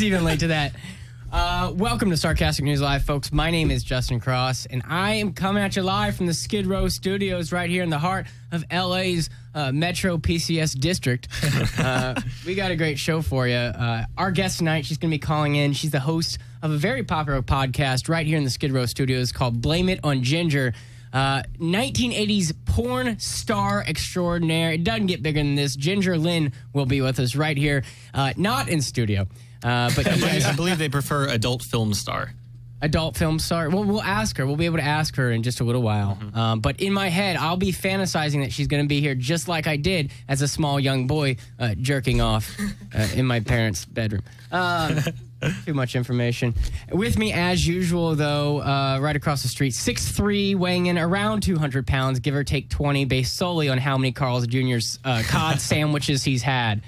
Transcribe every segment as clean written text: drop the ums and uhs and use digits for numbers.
She's even late to that. Welcome to Sarcastic News Live, folks. My name is Justin Cross, and I am coming at you live from the Skidrow studios right here in the heart of LA's Metro PCS district. We got a great show for you. Our guest tonight, she's going to be calling in. She's the host of a very popular podcast right here in the Skidrow studios called Blame It on Ginger. 1980s porn star extraordinaire. It doesn't get bigger than this. Ginger Lynn will be with us right here, not in studio. But you guys, I believe they prefer adult film star. Adult film star? Well, we'll ask her. We'll be able to ask her in just a little while. But in my head, I'll be fantasizing that she's going to be here just like I did as a small young boy jerking off in my parents' bedroom. Too much information. With me, as usual, though, right across the street, 6'3", weighing in around 200 pounds, give or take 20, based solely on how many Carl's Jr.'s cod sandwiches he's had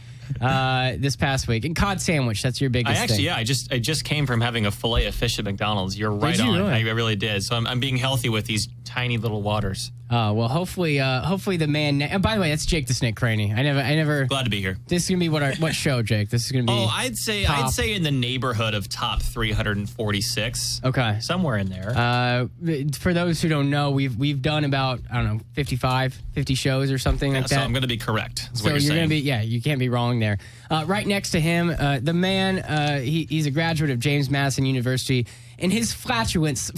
this past week. And cod sandwich, that's your biggest thing. Yeah, I just came from having a fillet of fish at McDonald's. You're right Did you on. really? I really did. So I'm being healthy with these tiny little waters. Well, hopefully the man. And by the way, that's Jake the Snake Craney. I never. Glad to be here. This is gonna be what show, Jake? This is gonna be. Oh, I'd say in the neighborhood of top 346. Okay, somewhere in there. For those who don't know, we've done about 50 shows or something like that. So I'm gonna be correct. Is So what you're saying. gonna be you can't be wrong there. Right next to him, the man. He's a graduate of James Madison University, and his flatulence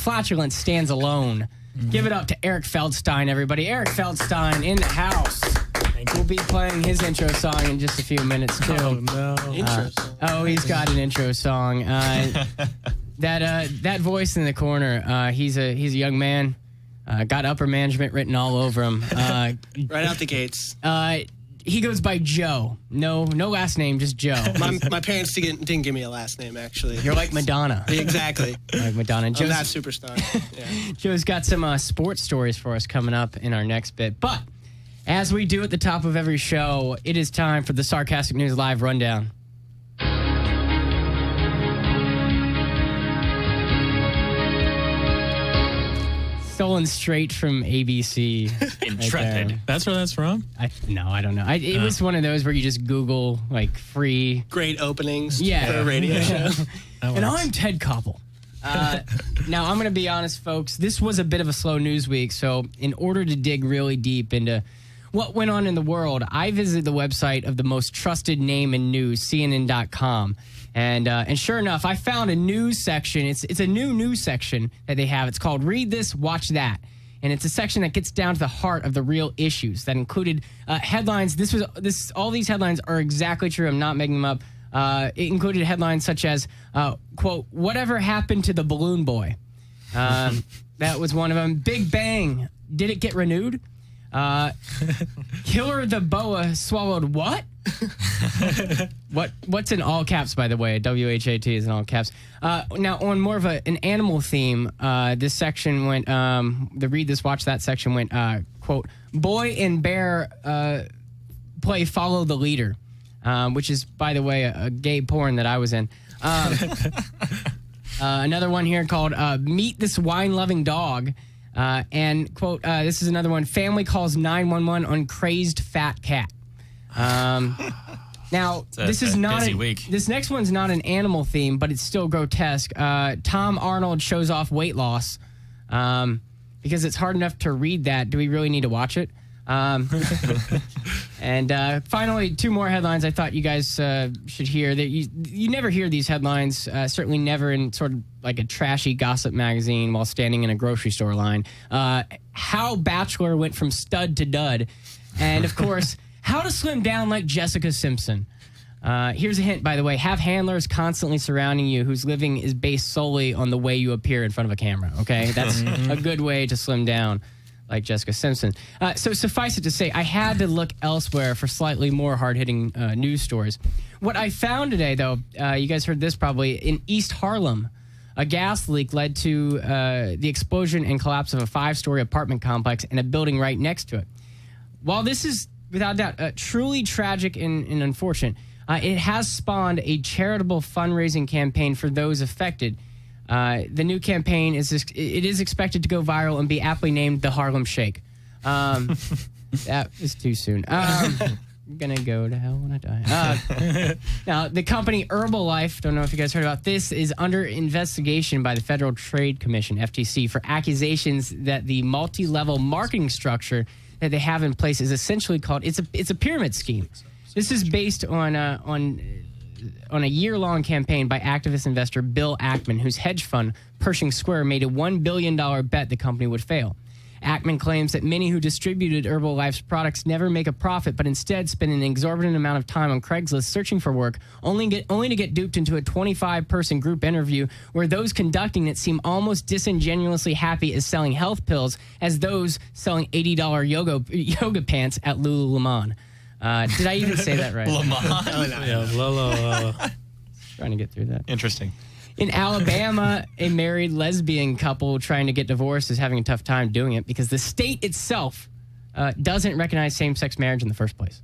stands alone. Give it up to Eric Feldstein, everybody. Eric Feldstein in the house. We'll be playing his intro song in just a few minutes, too. Oh, no. Intro song. He's got an intro song. That voice in the corner, he's a young man. Got upper management written all over him. Right out the gates. He goes by Joe. No last name, just Joe. My parents didn't give me a last name, actually. You're like Madonna. Exactly. Like Madonna. I'm that superstar. Yeah. Joe's got some sports stories for us coming up in our next bit. But as we do at the top of every show, it is time for the Sarcastic News Live Rundown. Stolen straight from ABC. Intrepid. Right. That's where that's from? I don't know. It was one of those where you just Google, like, free... Great openings for a radio show. And I'm Ted Koppel. Now, I'm going to be honest, folks. This was a bit of a slow news week, so in order to dig really deep into what went on in the world, I visited the website of the most trusted name in news, CNN.com. And sure enough, I found a news section. It's a new news section that they have. It's called Read This, Watch That. And it's a section that gets down to the heart of the real issues that included headlines. All these headlines are exactly true. I'm not making them up. It included headlines such as, quote, "Whatever happened to the balloon boy?" That was one of them. Big Bang. Did it get renewed? Killer the boa swallowed what? What's in all caps, by the way? WHAT is in all caps. Now, on more of an animal theme, this section went, the Read This, Watch That section went, quote, "Boy and bear play follow the leader," which is, by the way, a gay porn that I was in. Another one here called "Meet This Wine-Loving Dog." And, quote, this is another one, "Family calls 911 on crazed fat cat." Now, this is not busy week. This next one's not an animal theme, but it's still grotesque. Tom Arnold shows off weight loss because it's hard enough to read that. Do we really need to watch it? And finally, two more headlines I thought you guys should hear. That you never hear these headlines, certainly never in sort of like a trashy gossip magazine while standing in a grocery store line. How Bachelor went from stud to dud. And, of course, how to slim down like Jessica Simpson. Here's a hint, by the way. Have handlers constantly surrounding you whose living is based solely on the way you appear in front of a camera, okay? That's a good way to slim down like Jessica Simpson. So suffice it to say, I had to look elsewhere for slightly more hard-hitting news stories. What I found today, though, you guys heard this probably, in East Harlem, a gas leak led to the explosion and collapse of a 5-story apartment complex and a building right next to it. While this is, without doubt, truly tragic and unfortunate, it has spawned a charitable fundraising campaign for those affected. The new campaign is expected to go viral and be aptly named the Harlem Shake. That is too soon. gonna go to hell when I die. Now, the company Herbalife, don't know if you guys heard about this, is under investigation by the Federal Trade Commission, FTC, for accusations that the multi-level marketing structure that they have in place is essentially called it's a pyramid scheme. This is based on a year-long campaign by activist investor Bill Ackman, whose hedge fund Pershing Square made a $1 billion bet the company would fail. Ackman claims that many who distributed Herbalife's products never make a profit, but instead spend an exorbitant amount of time on Craigslist searching for work, only to get duped into a 25-person group interview where those conducting it seem almost disingenuously happy as selling health pills as those selling $80 yoga pants at Lululemon. Did I even say that right? Yeah, Lolo. Trying to get through that. Interesting. In Alabama, a married lesbian couple trying to get divorced is having a tough time doing it because the state itself doesn't recognize same-sex marriage in the first place.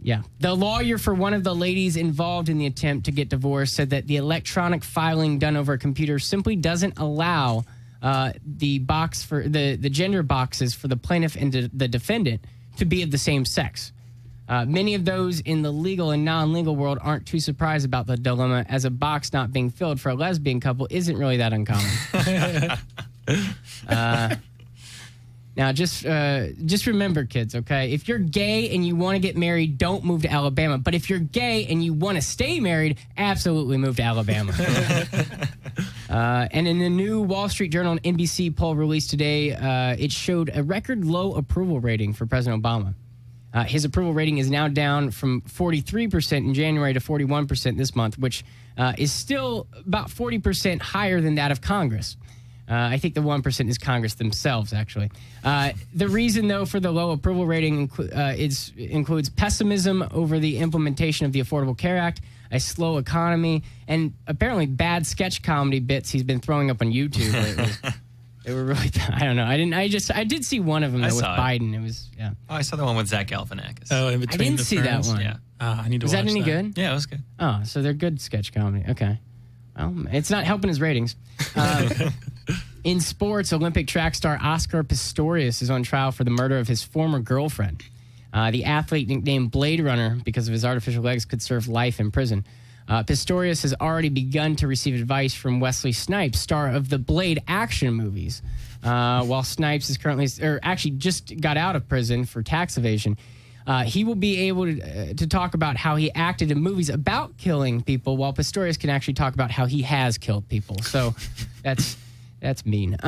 Yeah. The lawyer for one of the ladies involved in the attempt to get divorced said that the electronic filing done over a computer simply doesn't allow the box for the gender boxes for the plaintiff and the defendant to be of the same sex. Many of those in the legal and non-legal world aren't too surprised about the dilemma, as a box not being filled for a lesbian couple isn't really that uncommon. Now, just remember, kids, okay? If you're gay and you want to get married, don't move to Alabama. But if you're gay and you want to stay married, absolutely move to Alabama. And in the new Wall Street Journal and NBC poll released today, it showed a record low approval rating for President Obama. His approval rating is now down from 43% in January to 41% this month, which is still about 40% higher than that of Congress. I think the 1% is Congress themselves, actually. The reason, though, for the low approval rating includes pessimism over the implementation of the Affordable Care Act, a slow economy, and apparently bad sketch comedy bits he's been throwing up on YouTube lately. They were really bad. I don't know. I did see one of them, though, with Biden. It was, yeah. Oh, I saw the one with Zach Galifianakis. Oh, in between I didn't the see ferns? that one. Yeah. I need to Was watch that any good? Yeah, it was good. Oh, so they're good sketch comedy. Okay. Well, it's not helping his ratings. In sports, Olympic track star Oscar Pistorius is on trial for the murder of his former girlfriend. The athlete, nicknamed Blade Runner because of his artificial legs, could serve life in prison. Pistorius has already begun to receive advice from Wesley Snipes, star of the Blade action movies. While Snipes is actually just got out of prison for tax evasion. He will be able to talk about how he acted in movies about killing people, while Pistorius can actually talk about how he has killed people. So that's mean.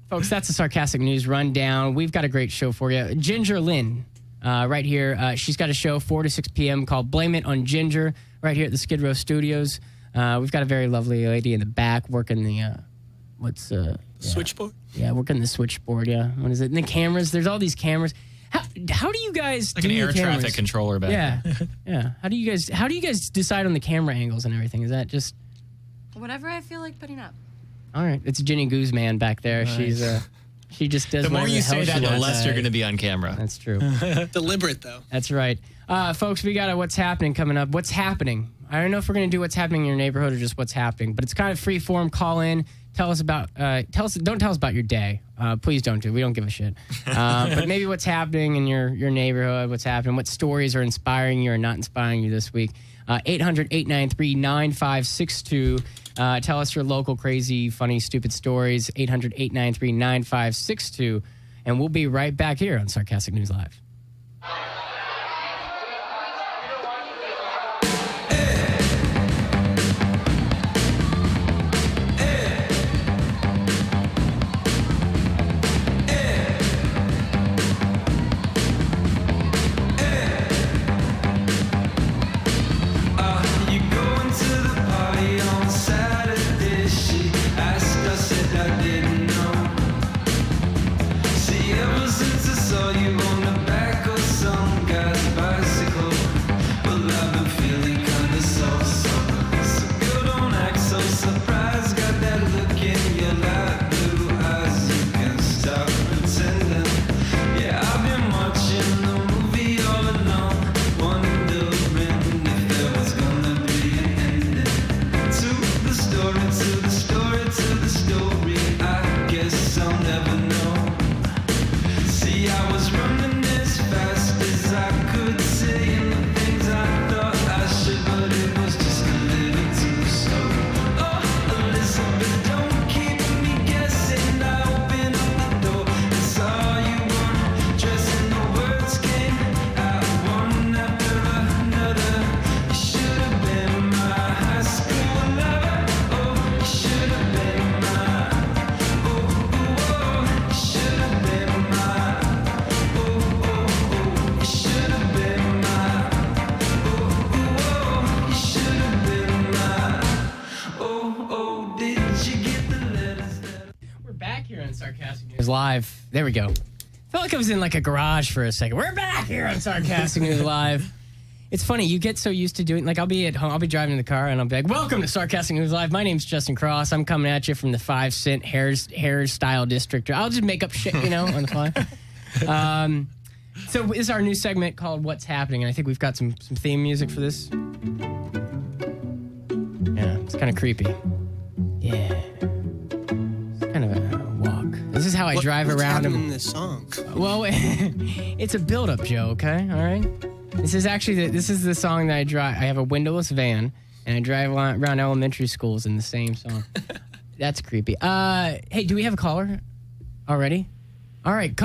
Folks, that's the Sarcastic News Rundown. We've got a great show for you. Ginger Lynn, right here. She's got a show 4 to 6 p.m. called Blame It on Ginger, right here at the Skidrow Studios. We've got a very lovely lady in the back working the Switchboard? Yeah, working the switchboard. Yeah, what is it? And the cameras. There's all these cameras. How do you guys Like do an your air cameras? traffic controller back Yeah, there. yeah. How do you guys decide on the camera angles and everything? Is that just Whatever I feel like putting up. all right? It's Jenny Guzman back there. Nice. She just does. The more whatever you the hell say she that, the wants. less you're going to be on camera. That's true. Deliberate, though. That's right. Folks, we got a What's Happening coming up. What's happening? I don't know if we're going to do what's happening in your neighborhood or just what's happening, but it's kind of free form. Call in. Tell us about, don't tell us about your day. Please don't do. We don't give a shit. But maybe what's happening in your neighborhood, what's happening, what stories are inspiring you or not inspiring you this week. 800-893-9562. Tell us your local crazy, funny, stupid stories. 800-893-9562. And we'll be right back here on Sarcastic News Live. Ever since I saw you on the back back here on Sarcastic News Live. There we go. I felt like I was in like a garage for a second. We're back here on Sarcastic News Live. It's funny, you get so used to doing, like I'll be at home, I'll be driving in the car and I'll be like, welcome to Sarcastic News Live. My name's Justin Cross. I'm coming at you from the 5-cent hairstyle district. I'll just make up shit, on the fly. So this is our new segment called What's Happening, and I think we've got some theme music for this. Yeah, it's kind of creepy. Yeah. It's kind of a walk. This is how I drive around. What's in this song? Well, it's a build-up, Joe, okay? All right? This is the song that I drive. I have a windowless van, and I drive around elementary schools in the same song. That's creepy. Hey, do we have a caller already? All right,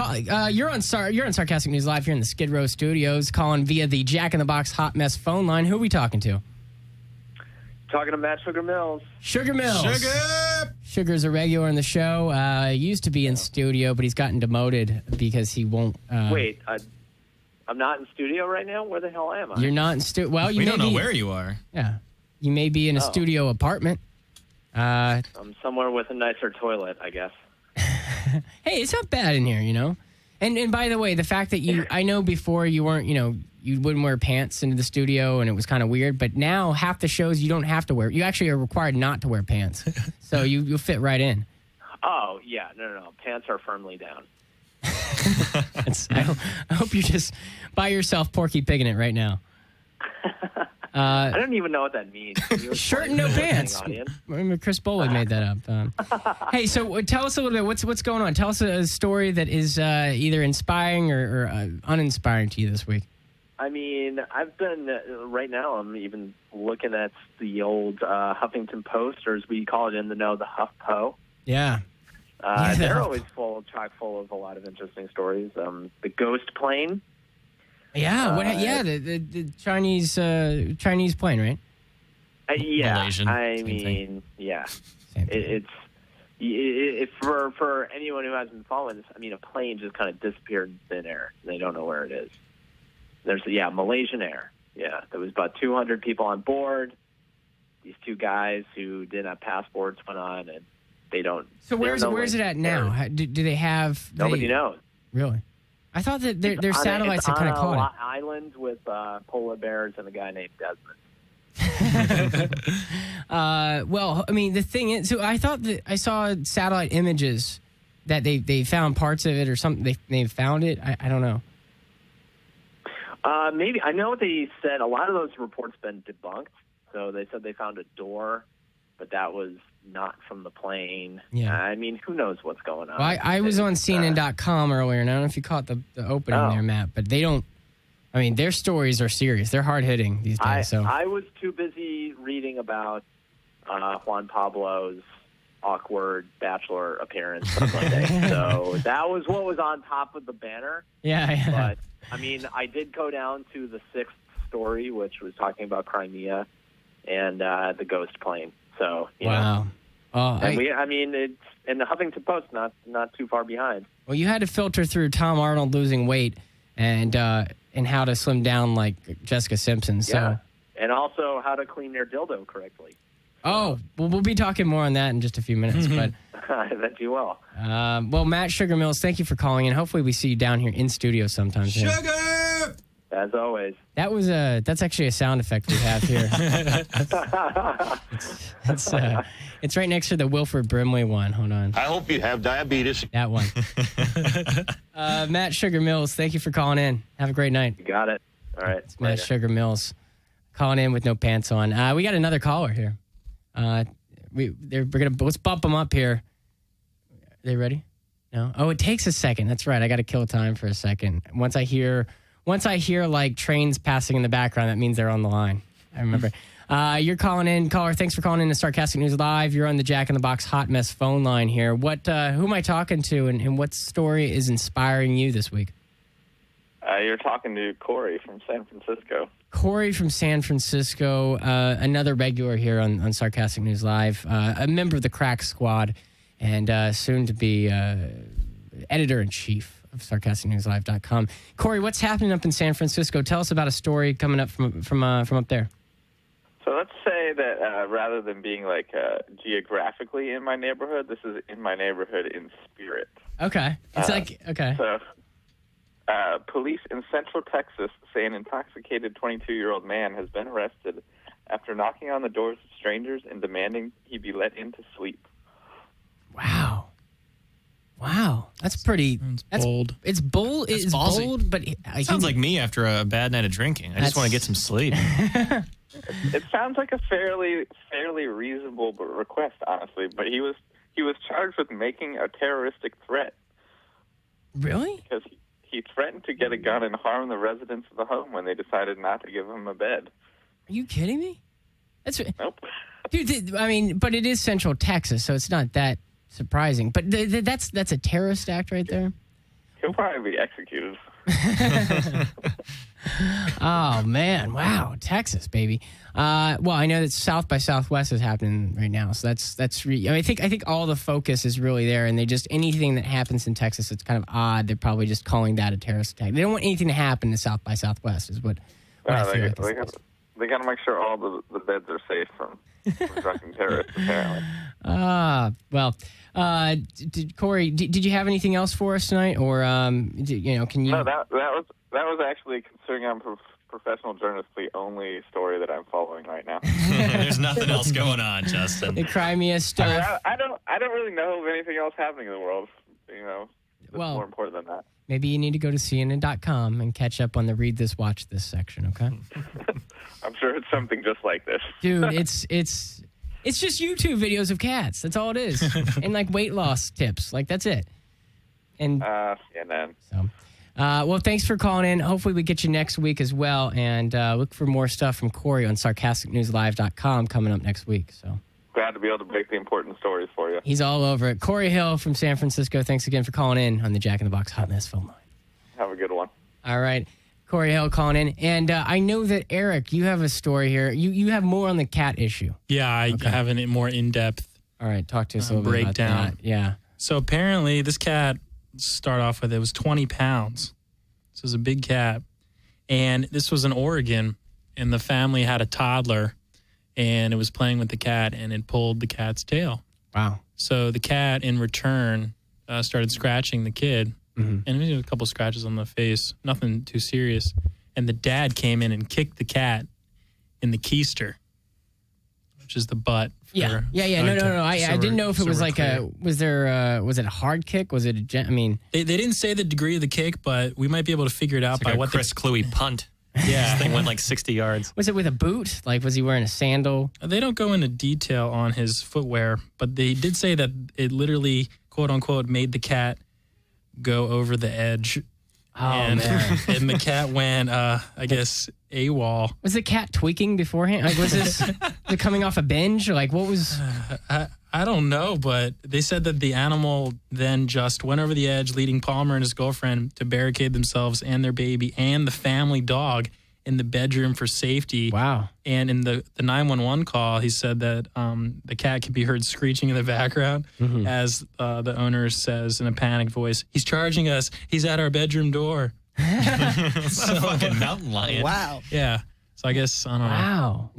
you're on Sarcastic News Live here in the Skidrow studios, calling via the Jack in the Box Hot Mess phone line. Who are we talking to? Talking to Matt Sugar Mills. Sugar Mills. Sugar's a regular in the show. Used to be in studio, but he's gotten demoted because he won't. Wait, I'm not in studio right now? Where the hell am I? You're not in studio. Well, we don't know where you are. Yeah. You may be in a studio apartment. I'm somewhere with a nicer toilet, I guess. Hey, it's not bad in here, And by the way, the fact that I know before you weren't, you wouldn't wear pants into the studio and it was kind of weird, but now half the shows you don't have to wear. You actually are required not to wear pants. So you'll fit right in. Oh, yeah. No. Pants are firmly down. I hope you're just by yourself Porky Pigging it right now. I don't even know what that means. Shirt and no pants. Remember Chris Bolwood made that up. Hey, so tell us a little bit. What's going on? Tell us a story that is either inspiring or uninspiring to you this week. I mean, I've been, right now, I'm even looking at the old Huffington Post, or as we call it in the know, the HuffPo. Yeah. They're always chock full of a lot of interesting stories. The ghost plane. Yeah, the Chinese plane, right? Yeah, Malaysian, I mean, yeah. It's for anyone who hasn't followed this. I mean, a plane just kind of disappeared in thin air. They don't know where it is. There's Malaysian Air. Yeah, there was about 200 people on board. These two guys who didn't have passports went on, and they don't. So where's it at now? Do they have? Nobody knows. Really? I thought that their satellites had kind of caught it. It's on an island with polar bears and a guy named Desmond. Well, I mean, the thing is, so I thought that I saw satellite images that they found parts of it or something. They found it. I don't know. Maybe. I know they said a lot of those reports been debunked. So they said they found a door, but that was not from the plane. Yeah. I mean, who knows what's going on? Well, I was on CNN.com earlier, and I don't know if you caught the opening there, Matt, but they don't. I mean, their stories are serious. They're hard-hitting these days. I was too busy reading about Juan Pablo's awkward bachelor appearance on Monday. So that was what was on top of the banner. Yeah. But, I mean, I did go down to the sixth story, which was talking about Crimea and the ghost plane. So, you know. I mean, it's in the Huffington Post, not too far behind. Well, you had to filter through Tom Arnold losing weight and how to slim down like Jessica Simpson. So. Yeah, and also how to clean your dildo correctly. Oh, well, we'll be talking more on that in just a few minutes. But I bet you will. Well, Matt Sugar Mills, thank you for calling in. Hopefully we see you down here in studio sometime. Sugar! As always. That's actually a sound effect we have here. It's right next to the Wilford Brimley one. Hold on. I hope you have diabetes. That one. Matt Sugar Mills, thank you for calling in. Have a great night. You got it. All right. It's Matt Sugar Mills calling in with no pants on. We got another caller here. Let's bump them up here. Are they ready? No? Oh, it takes a second. That's right. I got to kill time for a second. Once I hear like trains passing in the background, that means they're on the line. I remember. You're calling in, caller. Thanks for calling in to Sarcastic News Live. You're on the Jack in the Box Hot Mess phone line here. Who am I talking to, and what story is inspiring you this week? You're talking to Corey from San Francisco. Corey from San Francisco, another regular here on Sarcastic News Live, a member of the Crack Squad, and soon to be editor-in-chief of sarcasticnewslive.com. Corey, what's happening up in San Francisco? Tell us about a story coming up from up there. So let's say say that rather than being like geographically in my neighborhood, this is in my neighborhood in spirit. Okay. It's okay. So, police in Central Texas say an intoxicated 22-year-old man has been arrested after knocking on the doors of strangers and demanding he be let in to sleep. Wow. That's pretty. That's bold. It's bold. It's ballsy. bold, but Sounds like me after a bad night of drinking. I just want to get some sleep. It sounds like a fairly reasonable request, honestly. But he was charged with making a terroristic threat. Really? Because he threatened to get a gun and harm the residents of the home when they decided not to give him a bed. Are you kidding me? Nope. Dude, I mean, but it is Central Texas, so it's not that surprising. But that's a terrorist act right there. He'll probably be executed. Oh man! Wow, Texas, baby. Well, I know that South by Southwest is happening right now, so that's. I think all the focus is really there, and they just anything that happens in Texas, it's kind of odd. They're probably just calling that a terrorist attack. They don't want anything to happen to South by Southwest, is what I feel like. They got to make sure all the beds are safe from drunken terrorists. Apparently. Well. Corey, did you have anything else for us tonight, or can you? No, that was actually, considering I'm a professional journalist, the only story that I'm following right now. There's nothing else going on, Justin. The Crimea stuff. I don't really know of anything else happening in the world. It's more important than that. Maybe you need to go to CNN.com and catch up on the read this, watch this section. Okay. I'm sure it's something just like this, dude. It's just YouTube videos of cats. That's all it is. And like weight loss tips. Like that's it. And CNN. So, well, thanks for calling in. Hopefully we get you next week as well. And look for more stuff from Corey on sarcasticnewslive.com coming up next week. So glad to be able to break the important stories for you. He's all over it. Corey Hill from San Francisco. Thanks again for calling in on the Jack in the Box Hot Mess phone line. Have a good one. All right. Corey Hill calling in. And I know that, Eric, you have a story here. You have more on the cat issue. Yeah, I have a more in-depth All right, talk to us a little breakdown. bit about that. Yeah. So apparently this cat, start off with, it was 20 pounds. So it was a big cat. And this was in Oregon, and the family had a toddler, and it was playing with the cat, and it pulled the cat's tail. Wow. So the cat, in return, started scratching the kid. And he had a couple scratches on the face, nothing too serious. And the dad came in and kicked the cat in the keister, which is the butt. No. I didn't know if it was like was it a hard kick? Was it they didn't say the degree of the kick, but we might be able to figure it out by what Chris Cluey punt. Yeah. This thing went like 60 yards. Was it with a boot? Like, was he wearing a sandal? They don't go into detail on his footwear, but they did say that it literally, quote unquote, made the cat go over the edge. Man. And the cat went, I guess, AWOL. Was the cat tweaking beforehand? Like, was it coming off a binge? Or like, what was... I don't know, but they said that the animal then just went over the edge, leading Palmer and his girlfriend to barricade themselves and their baby and the family dog in the bedroom for safety. Wow. And in the 911 call, he said that the cat could be heard screeching in the background as the owner says in a panicked voice, "He's charging us. He's at our bedroom door." It's not a fucking mountain lion. Wow. Yeah. So I guess, I don't know. Wow.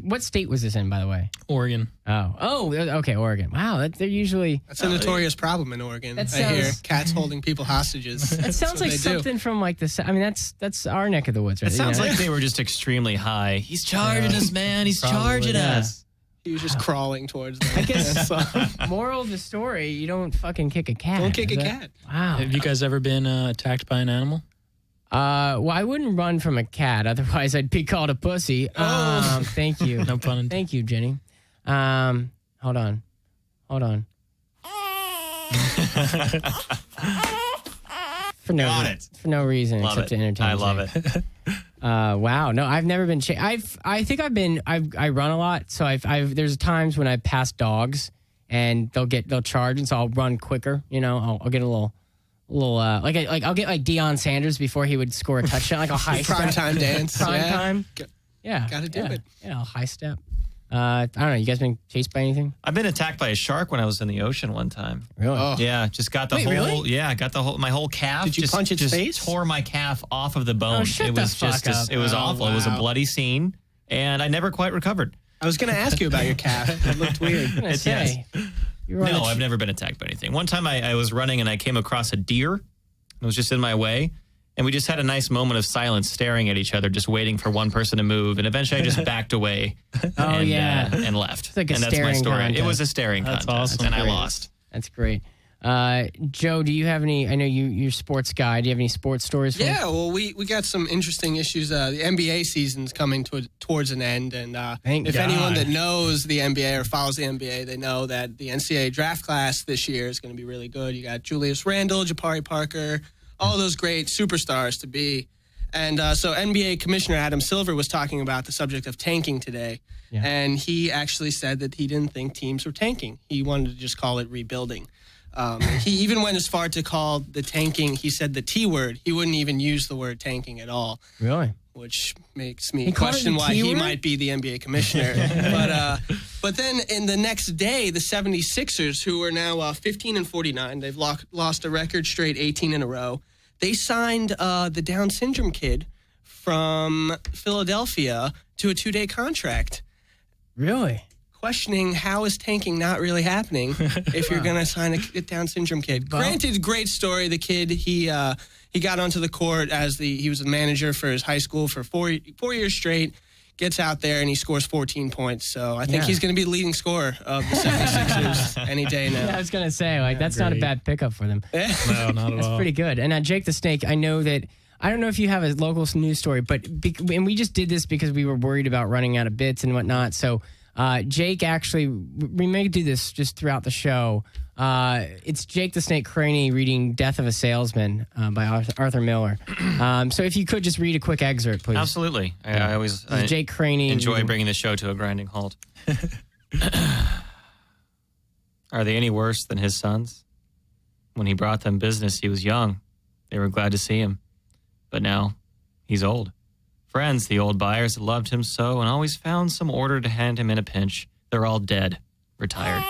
What state was this in, by the way? Oregon. Oh, okay, Oregon. Wow, they're usually... That's a notorious problem in Oregon. That I hear sounds- cats holding people hostages. That sounds like something from like the... I mean, that's our neck of the woods, right? It sounds like they were just extremely high. He's charging us, man. He's charging us. He was just crawling towards them. I guess That's all. moral of the story, you don't fucking kick a cat. Don't kick a Is that- cat. Wow. Have you guys ever been attacked by an animal? Well, I wouldn't run from a cat. Otherwise, I'd be called a pussy. Thank you. No pun intended. Thank you, Jenny. Hold on. For no reason Love except it. to entertain. I love Jay. it. Wow. No, I've never been. I think I run a lot. So there's times when I pass dogs and they'll charge, and so I'll run quicker. You know, I'll get a little. I'll get like Deion Sanders before he would score a touchdown, like a high Prime step. time dance. Prime yeah. time. Yeah. Gotta do it. Yeah, a high step. I don't know. You guys been chased by anything? I've been attacked by a shark when I was in the ocean one time. Really? Oh. Yeah, just got the Wait, whole. really? Yeah, got my whole calf. Did you punch its just face? Tore my calf off of the bone. Oh, shut it the was fuck up. it was Oh, awful. It was a wow. bloody scene, and I never quite recovered. I was going to ask you about your calf. It looked weird. I'm gonna say, you were on No, the I've never been attacked by anything. One time I was running and I came across a deer. It was just in my way. And we just had a nice moment of silence staring at each other, just waiting for one person to move. And eventually I just backed away and left. It's like a and that's my staring story. contest. It was a staring That's contest. awesome. And I Great. lost. That's great. Joe, do you have any? I know you're a sports guy. Do you have any sports stories? For Yeah, well, we got some interesting issues. The NBA season's coming towards an end, and Thank if God. anyone that knows the NBA or follows the NBA, they know that the NCAA draft class this year is going to be really good. You got Julius Randle, Jabari Parker, all those great superstars to be. And so NBA Commissioner Adam Silver was talking about the subject of tanking today, and he actually said that he didn't think teams were tanking. He wanted to just call it rebuilding. He even went as far to call the tanking, he said the T word. He wouldn't even use the word tanking at all, Really? which makes me He called it question the why T he word? might be the NBA commissioner. But then in the next day, the 76ers, who are now 15-49, they've lost a record straight 18 in a row. They signed the Down syndrome kid from Philadelphia to a 2-day contract. Really? Questioning how is tanking not really happening if you're going to sign a Down syndrome kid. Granted, great story. The kid, he got onto the court as he was a manager for his high school for 4 years straight, gets out there and he scores 14 points. So I think he's going to be the leading scorer of the 76ers any day now. Yeah, I was gonna say that's not a bad pickup for them. No, not at That's all. pretty good. And Jake the Snake, I know that. I don't know if you have a local news story, but and we just did this because we were worried about running out of bits and whatnot. So Jake actually, we may do this just throughout the show. It's Jake the Snake Craney reading "Death of a Salesman" by Arthur Miller. So if you could just read a quick excerpt, please. Absolutely. I always Jake Craney enjoy reading- bringing the show to a grinding halt. Are they any worse than his sons? When he brought them business, he was young. They were glad to see him. But now, he's old. Friends, the old buyers that loved him so and always found some order to hand him in a pinch, they're all dead, retired.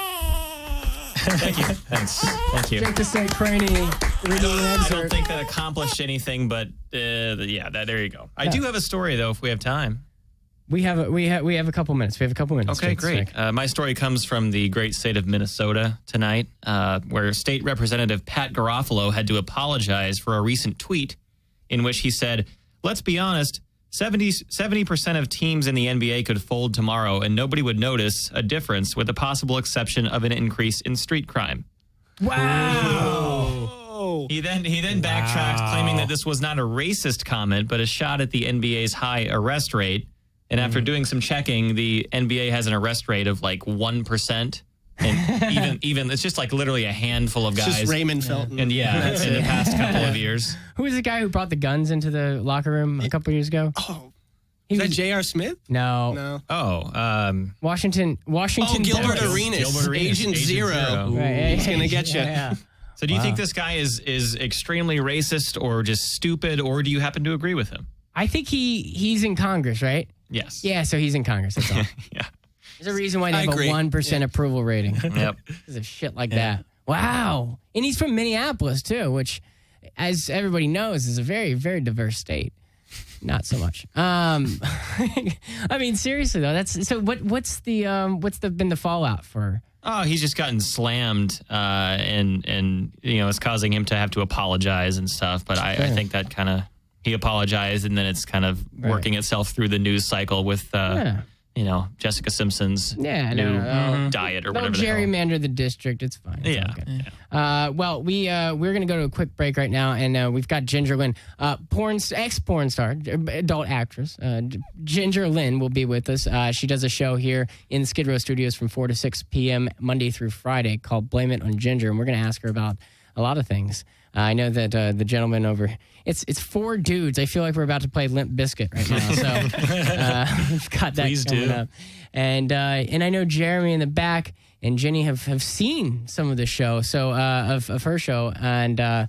Thank you. Thanks. Thank you. Jake the Snake Craney reading an I don't excerpt. think that accomplished anything, but there you go. I do have a story, though, if we have time. We have a couple minutes. We have a couple minutes. Okay, Jake the great. Snake. My story comes from the great state of Minnesota tonight, where State Representative Pat Garofalo had to apologize for a recent tweet in which he said, "Let's be honest, 70% of teams in the NBA could fold tomorrow and nobody would notice a difference with the possible exception of an increase in street crime." Wow. He then backtracked, claiming that this was not a racist comment, but a shot at the NBA's high arrest rate. And after doing some checking, the NBA has an arrest rate of like 1%. And even it's just like literally a handful of It's guys. just Raymond Felton. And in the past couple of years. Who was the guy who brought the guns into the locker room a couple years ago? Oh, He is that was- J.R. Smith? No. No. Washington. Oh, Gilbert Dennis. Arenas. Agent Zero. Right. He's going to get you. Yeah. So do you think this guy is extremely racist or just stupid, or do you happen to agree with him? I think he's in Congress, right? Yes. Yeah, so he's in Congress. That's all. Yeah. There's a reason why they I have agree. a 1% approval rating. Yep. Because of shit like that. Wow. And he's from Minneapolis, too, which, as everybody knows, is a very, very diverse state. Not so much. I mean, seriously, though, that's so what's been the fallout for? Oh, he's just gotten slammed, and it's causing him to have to apologize and stuff. But I think that kind of he apologized, and then it's kind of working itself through the news cycle with Jessica Simpson's new diet or They'll whatever. gerrymander the district. It's fine. It's Yeah. okay. Well, we're going to go to a quick break right now, and we've got Ginger Lynn, ex-porn star, adult actress. Ginger Lynn will be with us. She does a show here in the Skidrow Studios from 4 to 6 p.m. Monday through Friday called Blame It on Ginger, and we're going to ask her about a lot of things. I know that the gentleman over it's four dudes. I feel like we're about to play Limp Bizkit right now. So we've got that Please coming do. up. And I know Jeremy in the back and Jenny have seen some of the show, so of her show, and a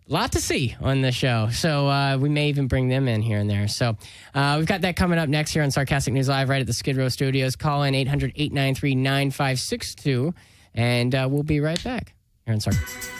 lot to see on the show. So we may even bring them in here and there. So we've got that coming up next here on Sarcastic News Live right at the Skidrow Studios. Call in 800-893-9562, and we'll be right back here on Sarcastic.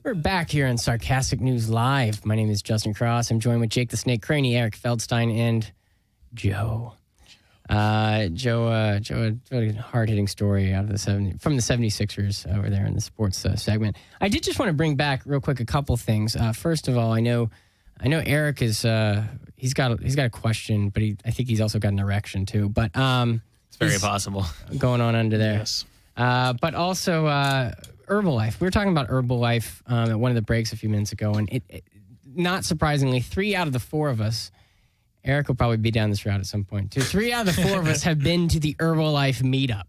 We're back here on Sarcastic News Live. My name is Justin Cross. I'm joined with Jake the Snake Craney, Eric Feldstein, and Joe. Joe, a hard-hitting story out of from the 76ers over there in the sports segment. I did just want to bring back real quick a couple things. First of all, I know Eric is he's got a question, but I think he's also got an erection too. But It's very possible. Going on under there. Yes. But also Herbalife. We were talking about Herbalife at one of the breaks a few minutes ago, and it not surprisingly, 3 out of the 4 of us, Eric will probably be down this route at some point too. 3 out of the 4 of us have been to the Herbalife meetup,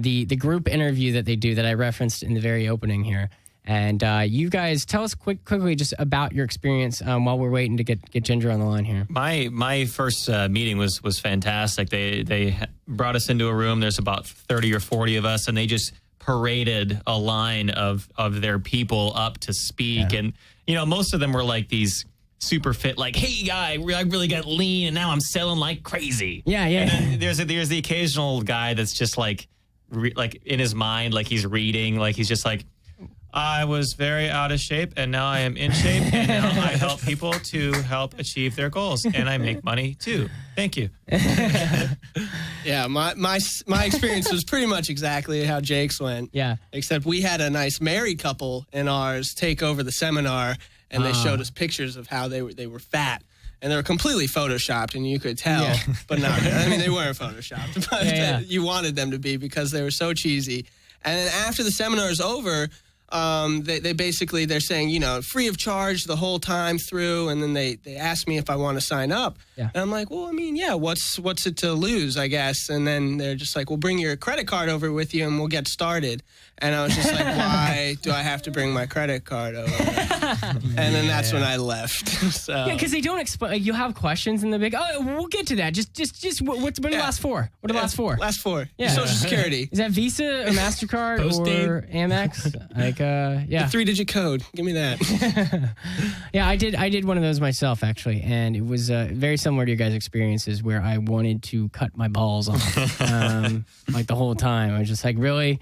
the group interview that they do that I referenced in the very opening here. And you guys, tell us quickly just about your experience while we're waiting to get Ginger on the line here. My first meeting was fantastic. They brought us into a room. There's about 30 or 40 of us, and they just paraded a line of their people up to speak. Yeah. And, most of them were like these super fit, like, hey, guy, I really got lean, and now I'm selling like crazy. Yeah. And then there's the occasional guy that's just like in his mind, like he's reading, like he's just like, I was very out of shape, and now I am in shape, and now I help people to help achieve their goals, and I make money too. Thank you. Yeah, my experience was pretty much exactly how Jake's went. Yeah. Except we had a nice married couple in ours take over the seminar, and they showed us pictures of how they were fat. And they were completely photoshopped, and you could tell. Yeah. But not, I mean, they weren't photoshopped. But you wanted them to be because they were so cheesy. And then after the seminar is over, they're saying, free of charge the whole time through. And then they asked me if I want to sign up. Yeah. And I'm like, well, I mean, yeah, what's it to lose, I guess. And then they're just like, well, bring your credit card over with you and we'll get started. And I was just like, why do I have to bring my credit card over? And then that's when I left. So. Yeah, because they don't explain. You have questions and they're like, oh, we'll get to that. Just what are the last 4? What are the last 4? Last 4. Yeah. Social Security. Is that Visa or MasterCard or Amex? Like, yeah. The 3-digit code. Give me that. Yeah, I did one of those myself, actually. And it was very similar to your guys' experiences where I wanted to cut my balls off like the whole time. I was just like, really?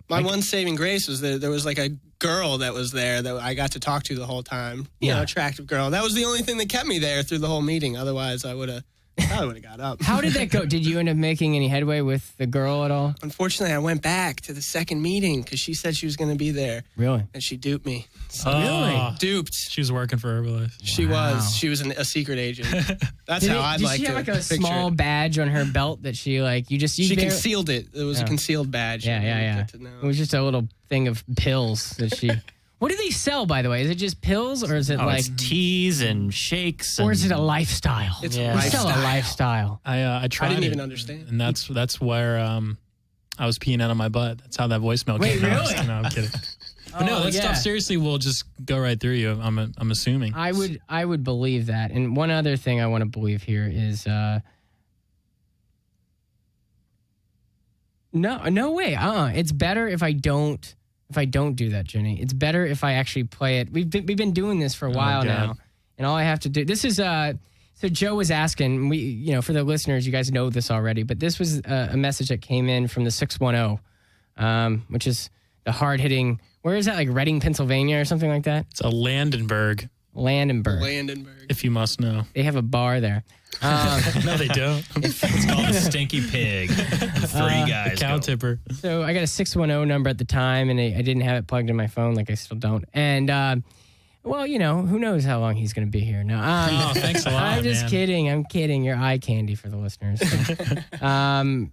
My one saving grace was that there was like a girl that was there that I got to talk to the whole time. Attractive girl. That was the only thing that kept me there through the whole meeting. Otherwise, I would have got up. How did that go? Did you end up making any headway with the girl at all? Unfortunately, I went back to the second meeting because she said she was going to be there. Really? And she duped me. Really? Duped. She was working for Herbalife. She was. She was a secret agent. That's how I'd like to. Did she have like a small badge on her belt that she like She concealed it. It was a concealed badge. Yeah. It was just a little thing of pills that she. What do they sell, by the way? Is it just pills, or is it like it's teas and shakes? Or is it a lifestyle? It's a lifestyle. Still a lifestyle. I tried. I didn't even it, understand. And that's where I was peeing out of my butt. That's how that voicemail came out. Really? No, I'm kidding. But no, that stuff seriously will just go right through you. I'm assuming. I would believe that. And one other thing I want to believe here is no way. It's better if I don't do that, Jenny. It's better if I actually play it. We've been doing this for a while now, and all I have to do. This is so Joe was asking. For the listeners, you guys know this already, but this was a message that came in from the 610, which is the hard hitting. Where is that? Like Reading, Pennsylvania, or something like that? It's a Landenberg. If you must know. They have a bar there. No, they don't. It's called a Stinky Pig. The 3 guys. Cow tipper. So I got a 610 number at the time, and I didn't have it plugged in my phone, like I still don't. And well, who knows how long he's going to be here now. Thanks a lot. I'm just kidding. I'm kidding. You're eye candy for the listeners. So.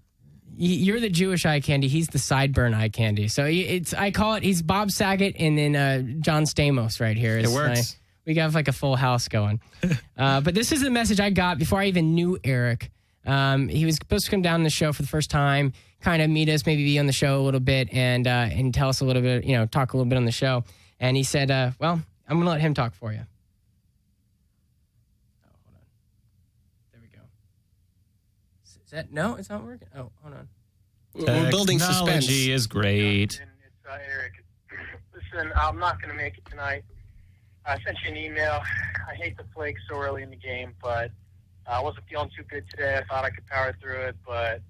You're the Jewish eye candy. He's the sideburn eye candy. So I call it. He's Bob Saget and then John Stamos right here. It works. We got like a full house going. But this is the message I got before I even knew Eric. He was supposed to come down on the show for the first time, kind of meet us, maybe be on the show a little bit, and tell us a little bit, talk a little bit on the show. And he said, well, I'm going to let him talk for you. Oh, hold on. There we go. Is that, no, it's not working. Oh, hold on. We're building suspense. Technology is great. It's Eric. Listen, I'm not going to make it tonight. I sent you an email. I hate the flake so early in the game, but I wasn't feeling too good today. I thought I could power through it, but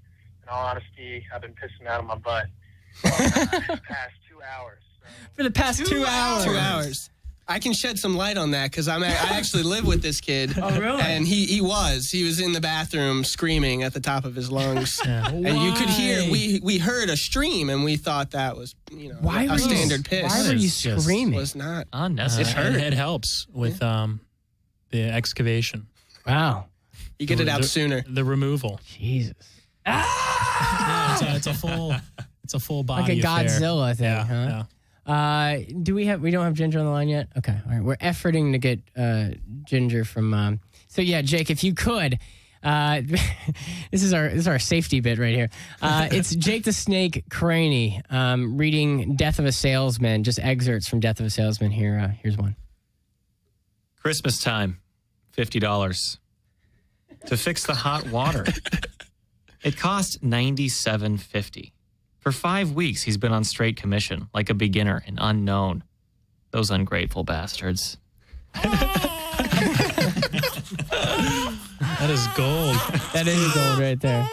in all honesty, I've been pissing out of my butt the past 2 hours. So For the past 2 hours. 2 hours. I can shed some light on that because I actually live with this kid. Oh, really? And he was in the bathroom screaming at the top of his lungs. Yeah. And you could hear, we heard a stream and we thought that was, a standard piss. Why were you It screaming? was not. Unnecessary. It helps with the excavation. Wow. You get it out sooner. The removal. Jesus. Yeah, it's a full body Like a affair. Godzilla thing, Yeah, huh? yeah. We don't have Ginger on the line yet? Okay. All right. We're efforting to get Ginger from so yeah, Jake, if you could, this is our safety bit right here. It's Jake the Snake Craney reading Death of a Salesman, just excerpts from Death of a Salesman here. Here's one. Christmas time, $50. To fix the hot water. It cost $97.50. For 5 weeks, he's been on straight commission, like a beginner and unknown. Those ungrateful bastards. That is gold. That is gold right there.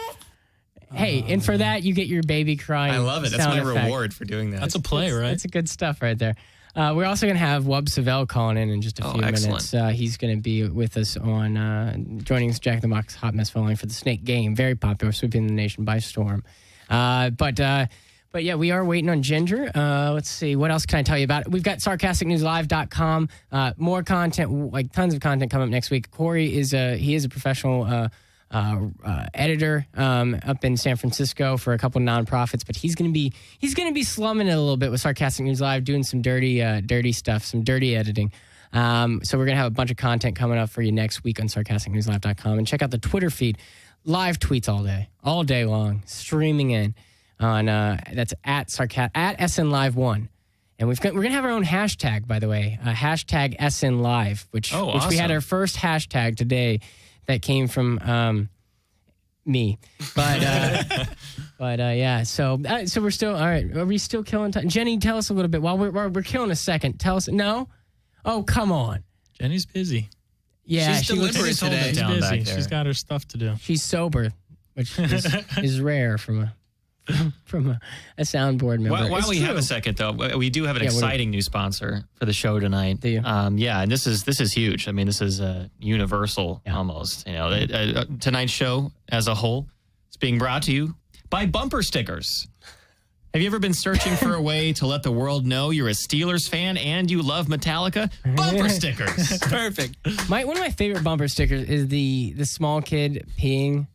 Hey, and for that, you get your baby crying. I love it. That's my sound effect. reward for doing that. That's a play, right? That's good stuff right there. We're also going to have Wub Savell calling in just a few excellent. minutes. He's going to be with us on joining us, Jack in the Box Hot Mess Following for the Snake Game. Very popular, sweeping the nation by storm. But yeah, we are waiting on Ginger. Let's see. What else can I tell you about it? We've got sarcasticnewslive.com. More content, like tons of content coming up next week. Corey is a professional editor up in San Francisco for a couple of nonprofits, but he's gonna be slumming it a little bit with Sarcastic News Live, doing some dirty stuff, some dirty editing. So we're gonna have a bunch of content coming up for you next week on sarcasticnewslive.com, and check out the Twitter feed, live tweets all day long, streaming in on that's at SNLive1. And we're gonna have our own hashtag, by the way, hashtag SNLive, which we had our first hashtag today. That came from me, but yeah. So we're still all right. Are we still killing time? Jenny, tell us a little bit while we're killing a second. Tell us. No, oh come on. Jenny's busy. Yeah, she's deliberate today. She's Down back busy. there. She's got her stuff to do. She's sober, which is rare from a soundboard member. While we have a second, though, we do have an exciting new sponsor for the show tonight. Do you? Yeah, and this is huge. I mean, this is universal almost. Tonight's show as a whole is being brought to you by bumper stickers. Have you ever been searching for a way to let the world know you're a Steelers fan and you love Metallica? Bumper stickers. Perfect. One of my favorite bumper stickers is the small kid peeing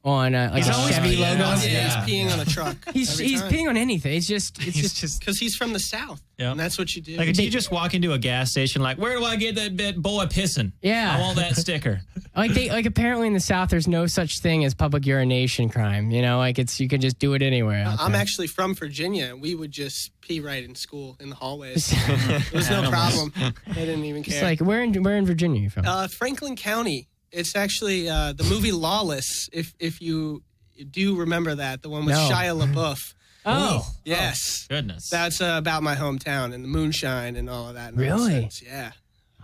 on like a Chevy logo. Yeah, he's peeing on a truck. He's peeing on anything. It's just because he's from the South. Yeah, and that's what you do. Like, do you just walk into a gas station like, where do I get that boy pissing? Yeah, I want that sticker. like apparently in the South, there's no such thing as public urination crime. Like you can just do it anywhere. I'm actually from Virginia, and we would just pee right in school in the hallways. It was no problem. They didn't even care. It's like where in Virginia are you from? Franklin County. It's actually the movie Lawless. If you do remember that, the one with Shia LaBeouf. Oh, yes. Goodness. That's about my hometown and the moonshine and all of that. Really? Nonsense. Yeah.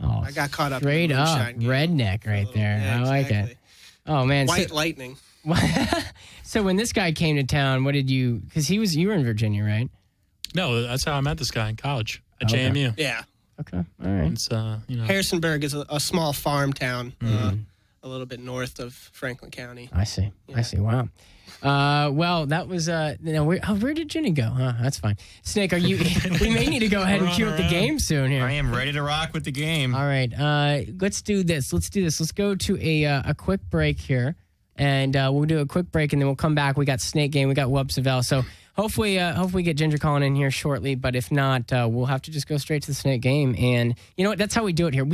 Oh, I got caught up. Straight in the up, moonshine game. redneck right there. Yeah, I like exactly. it. Oh man, White lightning. So when this guy came to town, what did you? Because you were in Virginia, right? No, that's how I met this guy in college at Okay. JMU. Yeah. Okay, all right. It's Harrisonburg is a small farm town, a little bit north of Franklin County. I see. Wow. Well, that was where did Jenny go? Huh? That's fine. Snake, are you? We may need to go ahead and cue up the game soon here. I am ready to rock with the game. All right. Let's do this. Let's go to a quick break here, and we'll do a quick break, and then we'll come back. We got Snake Game. We got Wub Savell. So hopefully get Ginger calling in here shortly. But if not, we'll have to just go straight to the Snake Game. And you know what? That's how we do it here.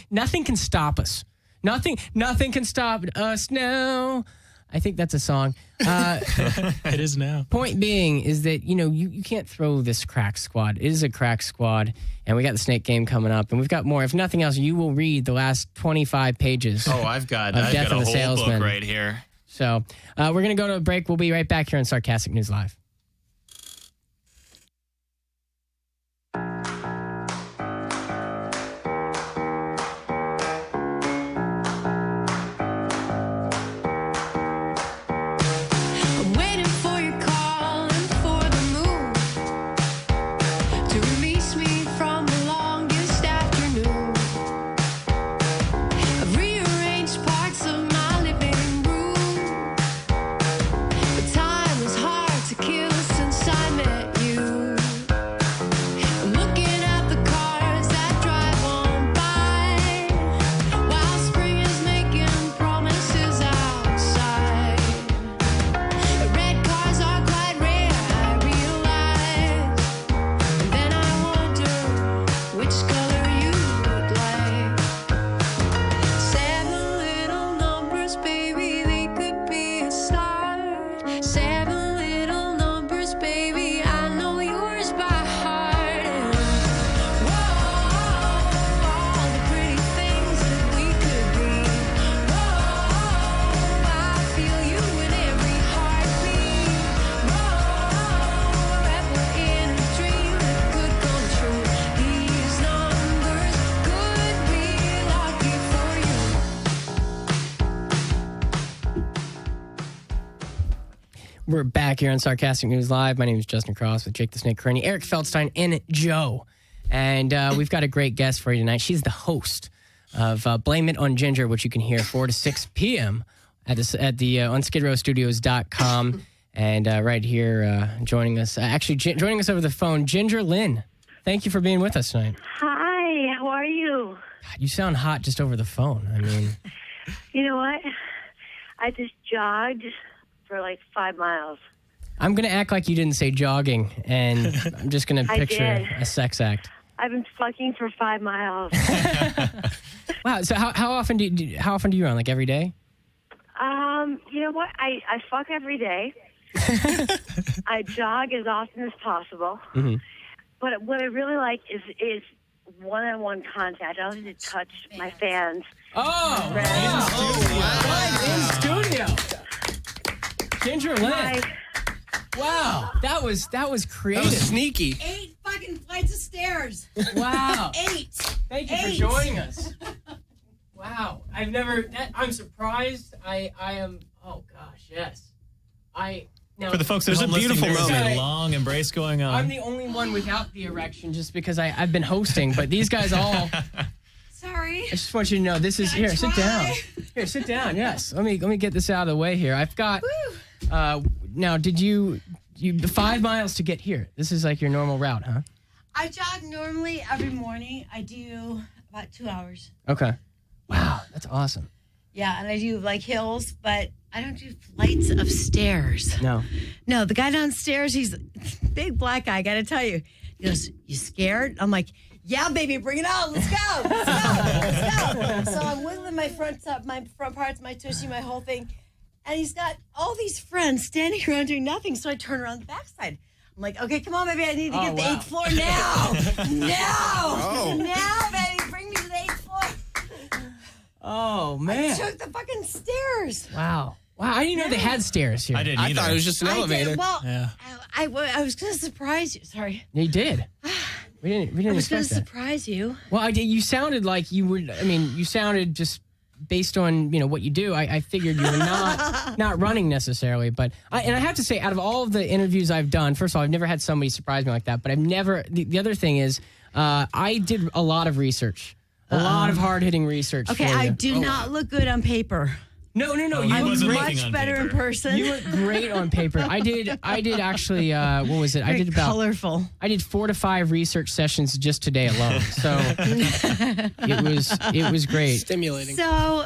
Nothing can stop us. Nothing can stop us now. I think that's a song. it is now. Point being is that, you can't throw this crack squad. It is a crack squad, and we got the Snake Game coming up, and we've got more. If nothing else, you will read the last 25 pages. Oh, I've got Death a of a whole Salesman. book right here. So we're going to go to a break. We'll be right back here on Sarcastic News Live. I'm waiting for your call and for the move to remain. We're back here on Sarcastic News Live. My name is Justin Cross with Jake the Snake Kearney, Eric Feldstein, and Joe. And we've got a great guest for you tonight. She's the host of Blame It on Ginger, which you can hear 4 to 6 p.m. at the on skidrowstudios.com. And right here joining us, joining us over the phone, Ginger Lynn. Thank you for being with us tonight. Hi, how are you? God, you sound hot just over the phone. I mean, You know what? I just jogged for like 5 miles. I'm going to act like you didn't say jogging, and I'm just going to I picture did. a sex act. I've been fucking for 5 miles. Wow. So how often do you run? Like every day? You know what? I fuck every day. I jog as often as possible. Mm-hmm. But what I really like is one-on-one contact. I don't need to touch my fans. Oh, Right. in studio. Ginger Lynn. My- Wow, that was That creative. was sneaky. 8 fucking flights of stairs. Wow. 8. Thank you for 8. joining us. Wow, I'm surprised. I am. Oh gosh, yes. Now For the folks at There's a home listening, beautiful there's moment. a long embrace going on. I'm the only one without the erection, just because I've been hosting. But these guys all. Sorry. I just want you to know this is here. Sit down. Here, sit down. Yes. Let me get this out of the way here. I've got. Now, did you 5 miles to get here? This is like your normal route, huh? I jog normally every morning. I do about 2 hours. Okay. Wow, that's awesome. Yeah, and I do like hills, but I don't do flights of stairs. No. No, the guy downstairs, he's a big black guy, I got to tell you. He goes, "You scared?" I'm like, "Yeah, baby, bring it on. Let's go. Let's go. Let's go." So I'm wiggling my front parts, my tushy, my whole thing. And he's got all these friends standing around doing nothing. So I turn around the backside. I'm like, "Okay, come on, baby. I need to get the 8th floor now. Now, baby. Bring me to the 8th floor." Oh man. I took the fucking stairs. Wow. I didn't know they had stairs here. I didn't I either. thought it was just an elevator. Well, Yeah. I was going to surprise you. Sorry. They did. We didn't I was going expect to that. surprise you. Well, I did. You sounded like you would. I mean, you sounded just based on what you do. I figured you were not running necessarily. But I have to say, out of all of the interviews I've done, first of all, I've never had somebody surprise me like that. But I've never. The other thing is, I did a lot of research, a lot of hard hitting research. Okay, for I you. do not look good on paper. No. he You I'm look wasn't great. looking much on better in paper. person. You look great on paper. I did actually. What was it? I Very did about. colorful. I did 4 to 5 research sessions just today alone. So it was great. Stimulating. So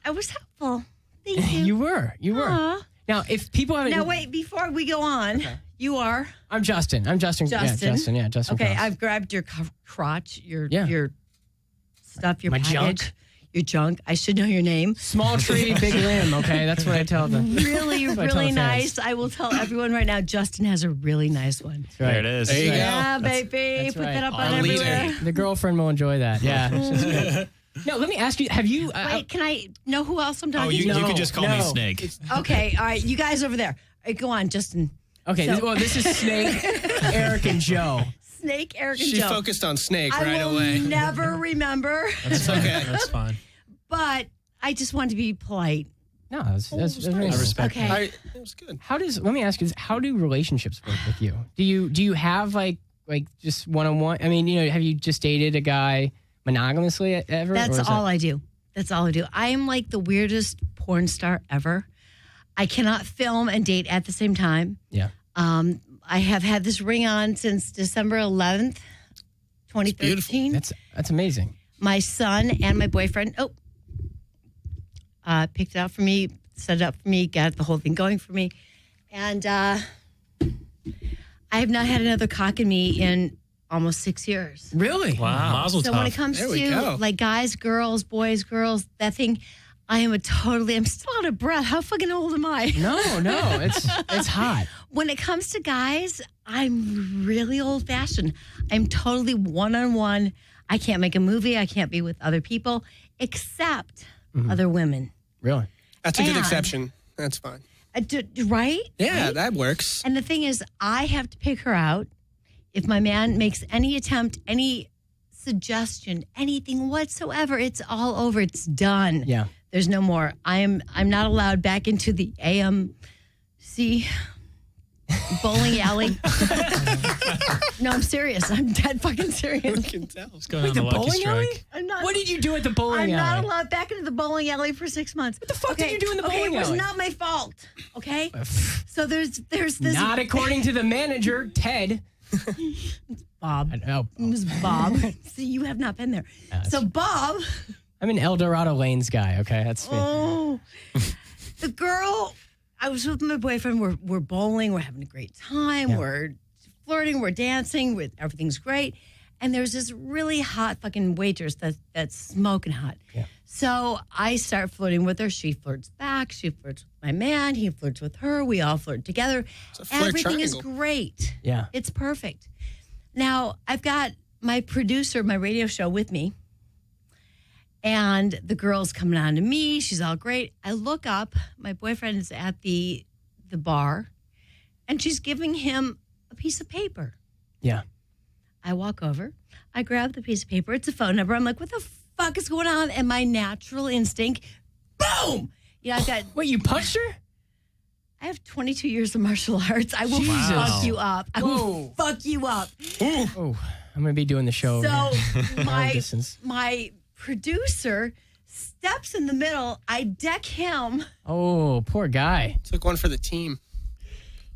I was helpful. Thank you. You were. Aw. Now, if people haven't. Now wait, before we go on, you are I'm Justin. Justin. Justin. Yeah, Justin. okay. Cross. I've grabbed your crotch, your stuff, your My package, junk. your junk. I should know your name. Small tree, big limb. Okay, that's what I tell them. Really, That's what I tell really the fans. nice. I will tell everyone right now. Justin has a really nice one. There it is. There you go. Yeah, That's- baby. that's Put right. that up Our on leader. everywhere. The girlfriend will enjoy that. Yeah. It's just good. No, let me ask you. Have you? Wait, can I know who else I'm talking Oh, you to? can just call me No. Snake. Okay, all right. You guys over there. All right, go on, Justin. Okay. So- This is Snake, Eric, and Joe. Snake, Eric, and She Joe. focused on Snake I right will away. never remember, It's okay. That's fine. but I just want to be polite. No, that's very I nice. respect Okay. It was good. Let me ask you this: how do relationships work with you? Do you have like just one-on-one? I mean, have you just dated a guy monogamously ever? That's all I do. That's all I do. I am like the weirdest porn star ever. I cannot film and date at the same time. Yeah. I have had this ring on since December 11th, 2013. That's amazing. My son and my boyfriend picked it out for me, set it up for me, got the whole thing going for me. And I have not had another cock in me in almost 6 years. Really? Wow. Mazel So tov. when it comes There we go. to like guys, girls, boys, girls, that thing, I'm still out of breath. How fucking old am I? No, it's hot. When it comes to guys, I'm really old fashioned. I'm totally one-on-one. I can't make a movie. I can't be with other people except other women. Really? That's a good And- exception. That's fine. Right? Yeah, Right? that works. And the thing is, I have to pick her out. If my man makes any attempt, any suggestion, anything whatsoever, it's all over. It's done. Yeah. There's no more. I'm not allowed back into the AMC bowling alley. No, I'm serious. I'm dead fucking serious. You can tell. It's going on the Lucky Strike. I'm not, What did you do at the bowling I'm alley? not allowed back into the bowling alley for 6 months. What the fuck did you do in the bowling It was alley? not my fault. Okay. So there's this. Not according to the manager, Ted. Bob. I know. It was Bob. See, you have not been there. So Bob. I'm an El Dorado Lanes guy. Okay, that's me. Oh, the girl. I was with my boyfriend. We're bowling. We're having a great time. Yeah. We're flirting. We're dancing. Everything's great. And there's this really hot fucking waitress that's smoking hot. Yeah. So I start flirting with her. She flirts back. She flirts with my man. He flirts with her. We all flirt together. It's a flirt Everything is triangle. great. Yeah. It's perfect. Now, I've got my producer, my radio show with me. And the girl's coming on to me. She's all great. I look up. My boyfriend is at the bar. And she's giving him a piece of paper. Yeah. I walk over. I grab the piece of paper. It's a phone number. I'm like, what the fuck is going on? And my natural instinct, boom! Yeah, I've got... Wait, you punched her? I have 22 years of martial arts. I will Jesus. fuck you up. I will Whoa. fuck you up. Oh, I'm going to be doing the show. So over my distance. my producer steps in the middle. I deck him. Oh, poor guy. Took one for the team.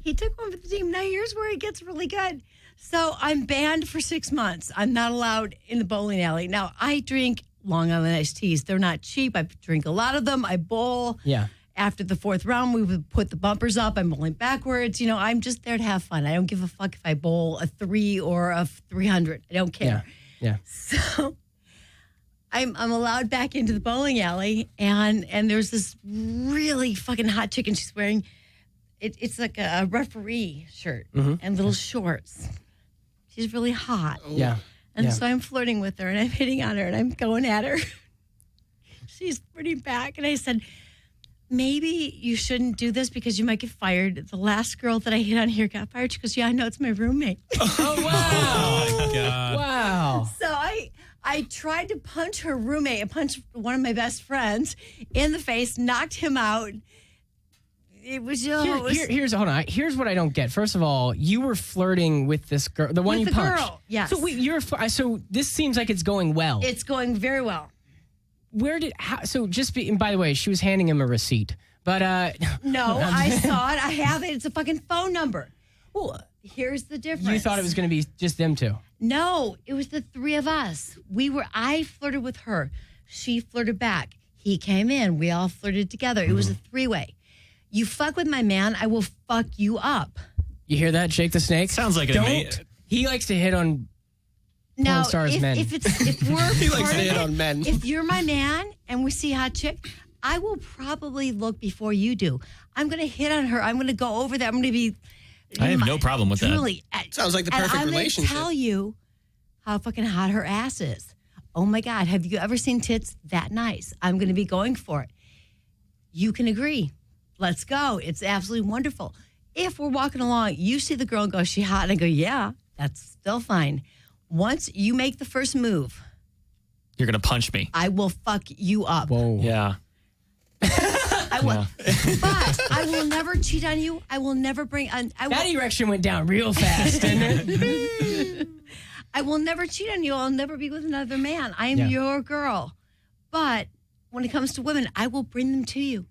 He took one for the team. Now here's where it gets really good. So I'm banned for 6 months. I'm not allowed in the bowling alley. Now I drink Long Island iced teas. They're not cheap. I drink a lot of them. I bowl. Yeah. After the fourth round, we would put the bumpers up. I'm bowling backwards. You know, I'm just there to have fun. I don't give a fuck if I bowl a 3 or a 300. I don't care. Yeah. So I'm allowed back into the bowling alley, and there's this really fucking hot chick, and she's wearing it's like a referee shirt and little shorts. She's really hot. Yeah. And so I'm flirting with her, and I'm hitting on her, and I'm going at her. She's flirting back, and I said, maybe you shouldn't do this because you might get fired. The last girl that I hit on here got fired. She goes, yeah, I know, it's my roommate. Oh, wow. Oh, my God. Wow. So I tried to punch her roommate. I punched one of my best friends in the face, knocked him out. It was just... Here's hold on. Here's what I don't get. First of all, you were flirting with this girl, the one With you the punched. girl, yes. So wait, so this seems like it's going well. It's going very well. And by the way, she was handing him a receipt. But No, I saw it. I have it. It's a fucking phone number. well, Here's the difference. you thought it was going to be just them two. No, it was the three of us. I flirted with her. She flirted back. He came in. We all flirted together. It was a three-way. You fuck with my man, I will fuck you up. You hear that, Jake the Snake? Sounds like He likes to hit on Now, stars men. if we're He likes to flirting, hit on men. if you're my man and we see a hot chick, I will probably look before you do. I'm going to hit on her. I'm going to go over there. I'm going to be. I have no problem with that. Truly, Sounds like the and perfect I'm relationship. I'm going to tell you how fucking hot her ass is. Oh my God, have you ever seen tits that nice? I'm going to be going for it. You can agree. Let's go. It's absolutely wonderful. If we're walking along, you see the girl and go, she hot? And I go, yeah, that's still fine. Once you make the first move, You're going to punch me. I will fuck you up. Whoa. Yeah. I will, but I will never cheat on you. I will never bring on. That erection went down real fast, didn't it? I will never cheat on you. I'll never be with another man. I am your girl. But when it comes to women, I will bring them to you.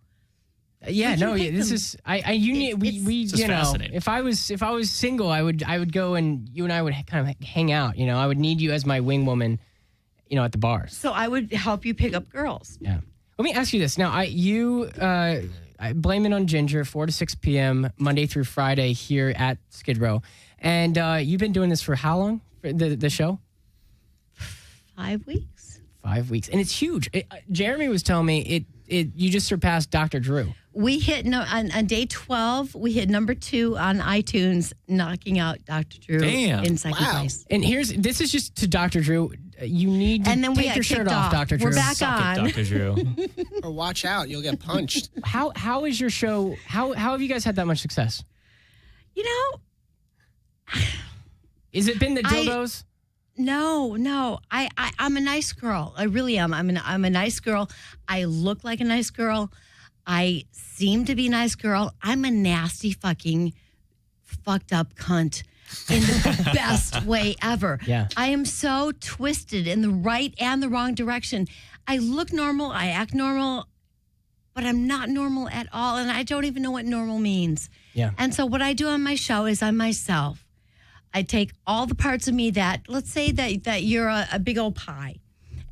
Yeah, We can no, pick this them. is we This is you know, fascinating. if I was single, I would go and you and I would kind of hang out, you know. I would need you as my wing woman, you know, at the bars. So I would help you pick up girls. Yeah. Let me ask you this. Now, I blame it on Ginger, 4 to 6 p.m., Monday through Friday here at Skidrow. And you've been doing this for how long, for the show? 5 weeks. 5 weeks. And it's huge. Jeremy was telling me you just surpassed Dr. Drew. We hit on day 12. We hit number 2 on iTunes, knocking out Dr. Drew Damn. in second place. And this is just to Dr. Drew. You need to And then we take got your shirt kicked off, off. Dr. Drew. We're back Suck it, on. Dr. Drew. Or watch out, you'll get punched. How is your show? How have you guys had that much success? You know, Is it been the dildos? No. I'm a nice girl. I really am. I'm a nice girl. I look like a nice girl. I seem to be a nice girl. I'm a nasty fucking fucked up cunt in the best way ever. Yeah. I am so twisted in the right and the wrong direction. I look normal, I act normal, but I'm not normal at all, and I don't even know what normal means. Yeah. And so what I do on my show is I'm myself. I take all the parts of me that, let's say that you're a big old pie,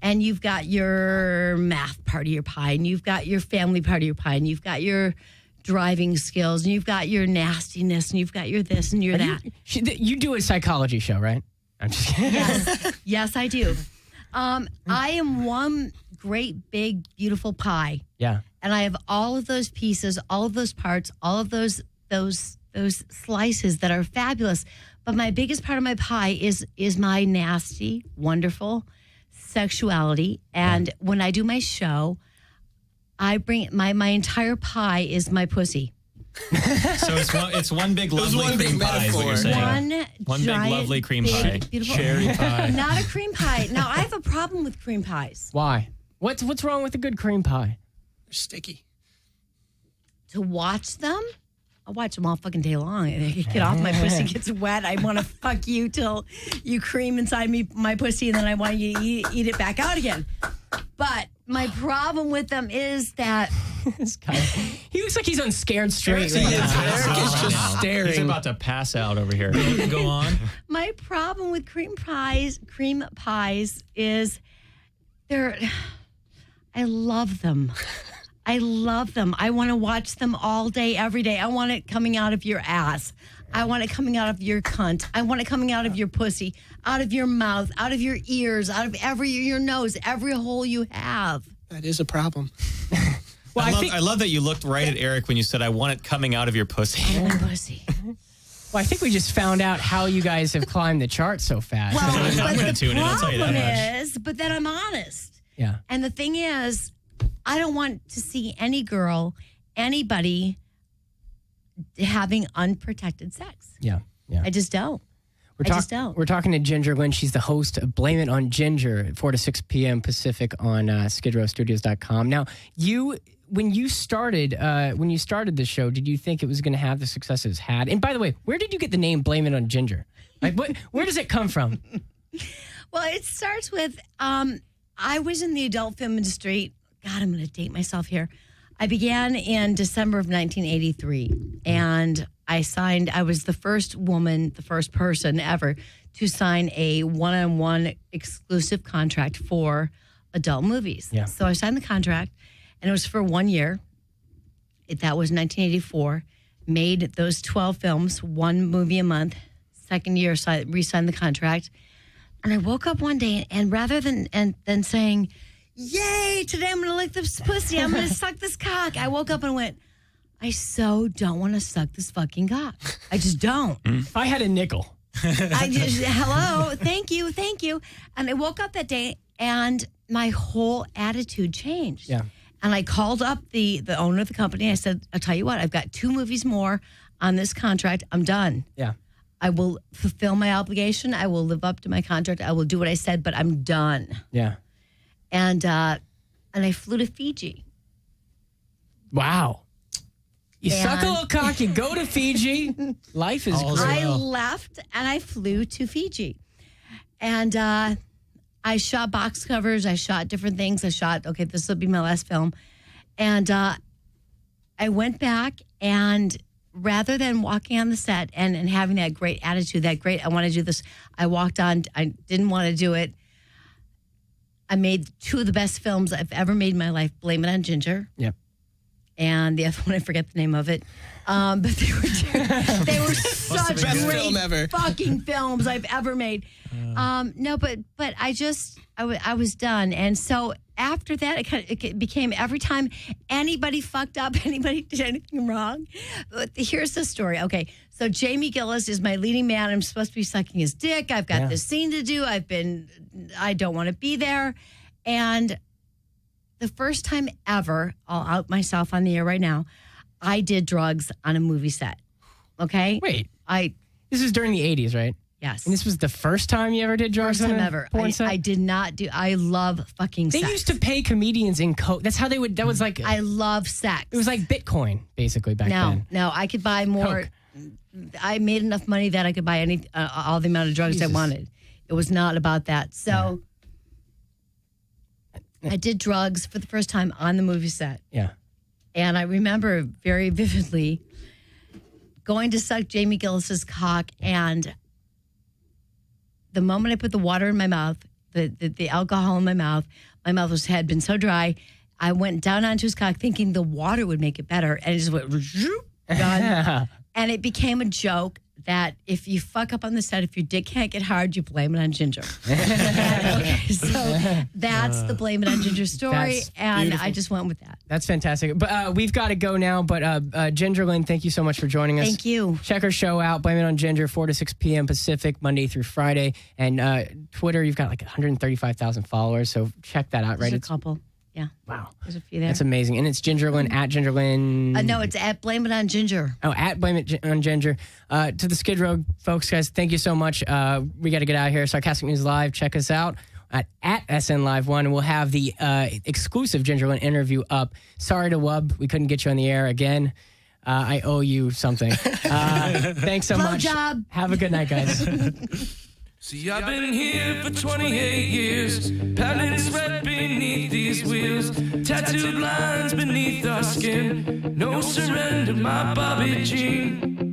and you've got your math part of your pie, and you've got your family part of your pie, and you've got your driving skills, and you've got your nastiness, and you've got your this and your that. You do a psychology show, right? I'm just kidding. Yes, I do. I am one great, big, beautiful pie. Yeah. And I have all of those pieces, all of those parts, all of those slices that are fabulous. But my biggest part of my pie is my nasty, wonderful sexuality. And when I do my show, I bring my entire pie is my pussy. So it's one big lovely cream pie is what you're saying. One big lovely cream pie. Beautiful. Cherry pie. Not a cream pie. Now, I have a problem with cream pies. Why? What's wrong with a good cream pie? They're sticky. To watch them, I'll watch them all fucking day long. Get off my pussy, gets wet. I want to fuck you till you cream inside my pussy, and then I want you to eat it back out again. But my problem with them is that This guy, he looks like he's on Scared Straight. Eric Right is- now. Eric is just staring. He's about to pass out over here. Go on. my problem with cream pies is I love them. I love them. I want to watch them all day, every day. I want it coming out of your ass. I want it coming out of your cunt. I want it coming out of your pussy, out of your mouth, out of your ears, out of your nose, every hole you have. That is a problem. Well, I love that you looked right at Eric when you said, I want it coming out of your pussy. My pussy. Well, I think we just found out how you guys have climbed the chart so fast. Well, I'm but gonna the tune in, I'll tell you that problem is, but then I'm honest. Yeah. And the thing is, I don't want to see any girl, anybody having unprotected sex. Yeah. Yeah. I just don't. I just don't. We're talking to Ginger Lynn. She's the host of Blame It on Ginger at 4 to 6 p.m. Pacific on skidrowstudios.com. Now, when you started the show, did you think it was going to have the success it's had? And by the way, where did you get the name Blame It on Ginger? Like, where does it come from? Well, it starts with I was in the adult film industry. God, I'm going to date myself here. I began in December of 1983, and I was the first woman, the first person ever to sign a one-on-one exclusive contract for adult movies. Yeah. So I signed the contract, and it was for 1 year. That was 1984. Made those 12 films, one movie a month. Second year, re-signed the contract. And I woke up one day, and rather than saying, yay, today I'm going to lick this pussy, I'm going to suck this cock, I woke up and went, I so don't want to suck this fucking cock. I just don't. If I had a nickel. Hello, thank you. And I woke up that day, and my whole attitude changed. Yeah. And I called up the owner of the company. I said, I'll tell you what, I've got 2 movies more on this contract. I'm done. Yeah. I will fulfill my obligation. I will live up to my contract. I will do what I said, but I'm done. Yeah. And I flew to Fiji. Wow. You suck a And- little cock, you go to Fiji. Life is All's great. I left and I flew to Fiji. And I shot box covers. I shot different things. Okay, this will be my last film. And I went back, and rather than walking on the set and having that great attitude, I want to do this, I walked on. I didn't want to do it. I made 2 of the best films I've ever made in my life, Blame It on Ginger. Yep. And the other one, I forget the name of it. But they were such Best great film ever. fucking films I've ever made. No, but I was done. And so after that, it became every time anybody fucked up, anybody did anything wrong. Here's the story. Okay, so Jamie Gillis is my leading man. I'm supposed to be sucking his dick. I've got this scene to do. I don't want to be there. And the first time ever, I'll out myself on the air right now, I did drugs on a movie set. Okay? Wait. I This is during the 80s, right? Yes. And this was the first time you ever did drugs First on time a ever. porn set? I did not do. I love fucking They sex. used to pay comedians in coke. That's how they would. That was like. I love sex. It was like Bitcoin, basically, back then. No, I could buy more. Coke. I made enough money that I could buy all the amount of drugs I wanted. It was not about that. So I did drugs for the first time on the movie set. Yeah. And I remember very vividly going to suck Jamie Gillis's cock, and the moment I put the water in my mouth, the alcohol in my mouth had been so dry. I went down onto his cock thinking the water would make it better, and it just went done. And it became a joke that if you fuck up on the set, if your dick can't get hard, you blame it on Ginger. So that's the blame it on Ginger story, and I just went with that. That's fantastic. But we've got to go now. But Ginger Lynn, thank you so much for joining us. Thank you. Check her show out, Blame It on Ginger, 4 to 6 p.m. Pacific, Monday through Friday. And Twitter, you've got like 135,000 followers, so check that out. There's Right? a couple. Yeah. Wow. There's a few there. That's amazing. And it's Ginger Lynn, at Ginger Lynn. No, it's at Blame It on Ginger. Oh, at Blame It on Ginger. To the Skid Row folks, guys, thank you so much. We got to get out of here. Sarcastic News Live. Check us out at SN Live 1. We'll have the exclusive Ginger Lynn interview up. Sorry to Wub. We couldn't get you on the air again. I owe you something. Thanks so much. Job. Have a good night, guys. See, I've been here for 28 years, pounding sweat beneath these wheels, tattooed lines beneath our skin, no surrender, my Bobby Jean.